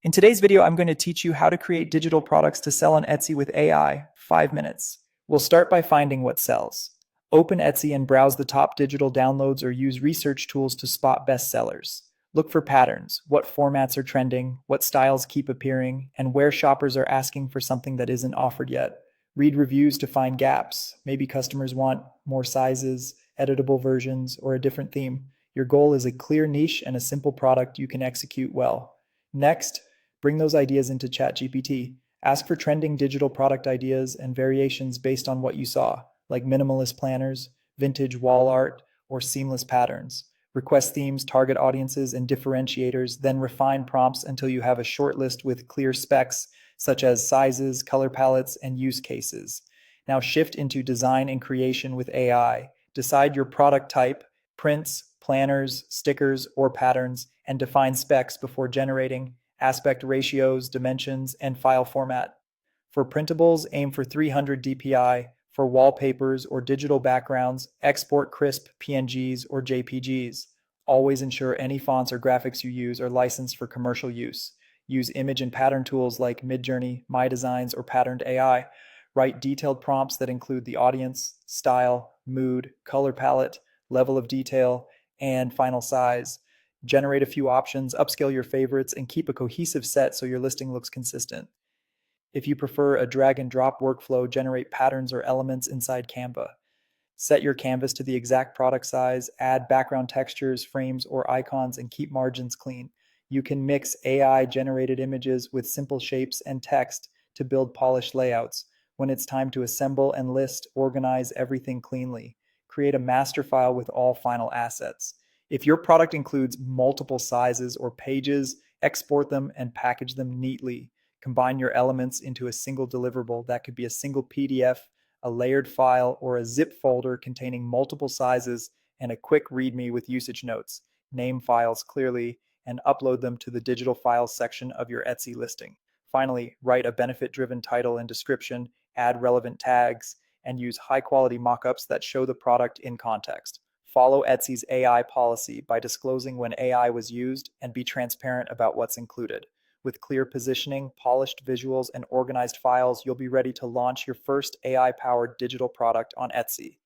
In today's video, I'm going to teach you how to create digital products to sell on Etsy with AI, 5 minutes. We'll start by finding what sells. Open Etsy and browse the top digital downloads or use research tools to spot bestsellers. Look for patterns, what formats are trending, what styles keep appearing, and where shoppers are asking for something that isn't offered yet. Read reviews to find gaps. Maybe customers want more sizes, editable versions, or a different theme. Your goal is a clear niche and a simple product you can execute well. Next, bring those ideas into ChatGPT. Ask for trending digital product ideas and variations based on what you saw, like minimalist planners, vintage wall art, or seamless patterns. Request themes, target audiences, and differentiators, then refine prompts until you have a short list with clear specs, such as sizes, color palettes, and use cases. Now shift into design and creation with AI. Decide your product type, prints, planners, stickers, or patterns, and define specs before generating aspect ratios, dimensions, and file format. For printables, aim for 300 dpi. For wallpapers or digital backgrounds, export crisp PNGs or JPGs. Always ensure any fonts or graphics you use are licensed for commercial use. Use image and pattern tools like Midjourney, My Designs, or Patterned AI. Write detailed prompts that include the audience, style, mood, color palette, level of detail, and final size. Generate a few options, upscale your favorites, and keep a cohesive set so your listing looks consistent. If you prefer a drag and drop workflow, generate patterns or elements inside Canva. Set your canvas to the exact product size, add background textures, frames, or icons, and keep margins clean. You can mix AI generated images with simple shapes and text to build polished layouts. When it's time to assemble and list, organize everything cleanly. Create a master file with all final assets. If your product includes multiple sizes or pages, export them and package them neatly. Combine your elements into a single deliverable that could be a single PDF, a layered file, or a zip folder containing multiple sizes and a quick README with usage notes. Name files clearly and upload them to the digital files section of your Etsy listing. Finally, write a benefit-driven title and description, add relevant tags, and use high-quality mockups that show the product in context. Follow Etsy's AI policy by disclosing when AI was used and be transparent about what's included. With clear positioning, polished visuals, and organized files, you'll be ready to launch your first AI-powered digital product on Etsy.